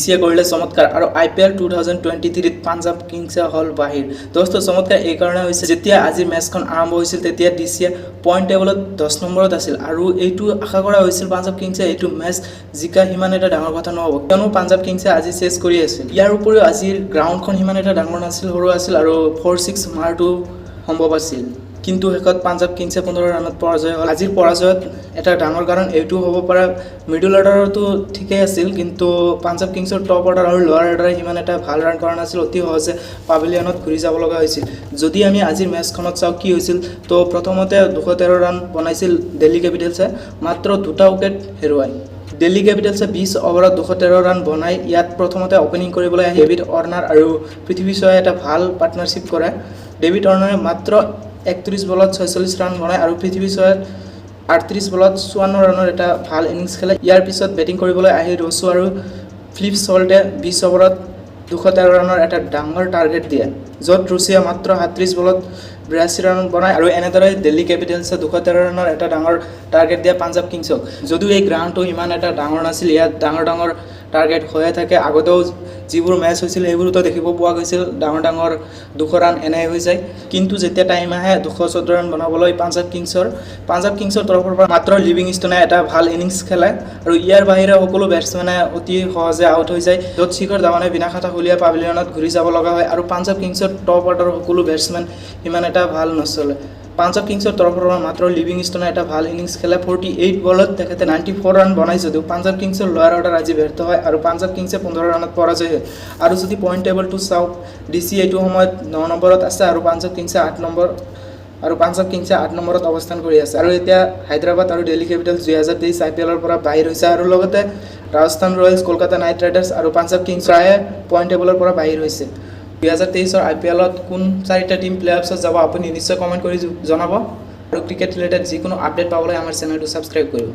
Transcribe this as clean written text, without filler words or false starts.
ডিচিয়ে কৰিলে চমৎকাৰ আৰু IPL 2023 পাঞ্জাব কিংছে হল বাহিৰ। দোস্ত চমৎকাৰ এই কাৰণে হৈছে যেতিয়া আজিৰ মেচখন আৰম্ভ হৈছিল তেতিয়া ডিচিয়ে পইণ্ট টেবলত 10 নম্বৰত আছিল আৰু এইটো আশা কৰা হৈছিল পাঞ্জাব কিংছে এইটো মেচ জিকা সিমান এটা ডাঙৰ কথা নহ'ব কিয়নো পাঞ্জাব কিংছে আজি চেছ কৰি আছিল। ইয়াৰ উপৰিও আজিৰ গ্ৰাউণ্ডখন সিমান এটা ডাঙৰ নাছিল, সৰু আছিল আৰু 4-6 মাৰটো সম্ভৱ আছিল, কিন্তু শেষত পাঞ্জাব কিংছে 15 ৰানত পৰাজয় হ'ল। আজিৰ পৰাজয়ত এটা ডাঙৰ কাৰণ এইটো হ'ব পাৰে মিডল অৰ্ডাৰতো ঠিকেই আছিল, কিন্তু পাঞ্জাব কিংছৰ টপ অৰ্ডাৰ আৰু লোৱাৰ অৰ্ডাৰে সিমান এটা ভাল ৰান কৰা নাছিল, অতি সহজে পাভিলিয়নত ঘূৰি যাব লগা হৈছিল। যদি আমি আজিৰ মেচখনত চাওঁ কি হৈছিল, তো প্ৰথমতে 213 ৰান বনাইছিল দিল্লী কেপিটেলছে, মাত্ৰ 2টা উইকেট হেৰুৱাই। দিল্লী কেপিটেলছে 20 অভাৰত 213 ৰান বনাই ইয়াত প্ৰথমতে অপেনিং কৰিবলৈ আহি ডেভিড ৱাৰ্নাৰ আৰু পৃথ্বী শ্বয়ে এটা ভাল পাৰ্টনাৰশ্বিপ কৰে। ডেভিড ৱাৰ্নাৰে মাত্ৰ 31 বলত 46 ৰান বনায় আৰু পৃথ্বী শ্বয়ে 38 বলত 54 ৰানৰ এটা ভাল ইনিংছ খেলে। ইয়াৰ পিছত বেটিং কৰিবলৈ আহি ৰছু আৰু ফিলিপ সল্টে 20 অভাৰত 213 ৰানৰ এটা ডাঙৰ টাৰ্গেট দিয়ে, য'ত ৰুচিয়ে মাত্ৰ 37 বলত 82 ৰান বনায় আৰু এনেদৰে দিল্লী কেপিটেলছে 213 ৰানৰ এটা ডাঙৰ টাৰ্গেট দিয়ে পাঞ্জাব কিংছক। যদিও এই গ্ৰাউণ্ডটো ইমান এটা ডাঙৰ নাছিল, ইয়াত ডাঙৰ ডাঙৰ টাৰ্গেট হৈয়ে থাকে, আগতেও যিবোৰ মেচ হৈছিল সেইবোৰতো দেখিব পোৱা গৈছিল ডাঙৰ ডাঙৰ 200 ৰান এনে হৈ যায়, কিন্তু যেতিয়া টাইম আহে 214 ৰান বনাবলৈ পাঞ্জাব কিংছৰ তৰফৰ পৰা মাত্ৰ লিভিংষ্টনে এটা ভাল ইনিংছ খেলে আৰু ইয়াৰ বাহিৰে সকলো বেটছমেনে অতি সহজে আউট হৈ যায়, য'ত শিখৰ ধাৱানে বিনা খাতা খুলিয়াই পাভিলিয়নত ঘূৰি যাব লগা হয় আৰু পাঞ্জাব কিংছৰ টপ অৰ্ডাৰৰ সকলো বেটছমেন সিমান এটা ভাল নচলে। পাঞ্জাব কিংছৰ তৰফৰ পৰা মাত্ৰ লিভিংষ্টনে এটা ভাল ইনিংছ খেলে, 48 বলত তেখেতে 94 ৰান বনাই যদিও পাঞ্জাব কিংছৰ লোৱাৰ অৰ্ডাৰ আজি ব্যৰ্থ হয় আৰু পাঞ্জাব কিংছে 15 ৰানত পৰাজয় হয়। আৰু যদি পইণ্ট টেবলটো চাওঁ, ডিচি এইটো সময়ত 9 নম্বৰত আছে আৰু পাঞ্জাব কিংছে 8 নম্বৰত অৱস্থান কৰি আছে। আৰু এতিয়া হায়দৰাবাদ আৰু দিল্লী কেপিটেলছ 2023 IPLৰ পৰা বাহিৰ হৈছে আৰু লগতে Rajasthan Royals, Kolkata night riders আৰু পাঞ্জাব কিংছ প্ৰায়ে পইণ্ট টেবলৰ পৰা বাহিৰ হৈছে। 2023 IPLত কোন 4টা টিম প্লে অফছত যাব আপুনি নিশ্চয় কমেণ্ট কৰি জনাব আৰু ক্ৰিকেট ৰিলেটেড যিকোনো আপডেট পাবলৈ আমাৰ চেনেলটো ছাবস্ক্ৰাইব কৰিব।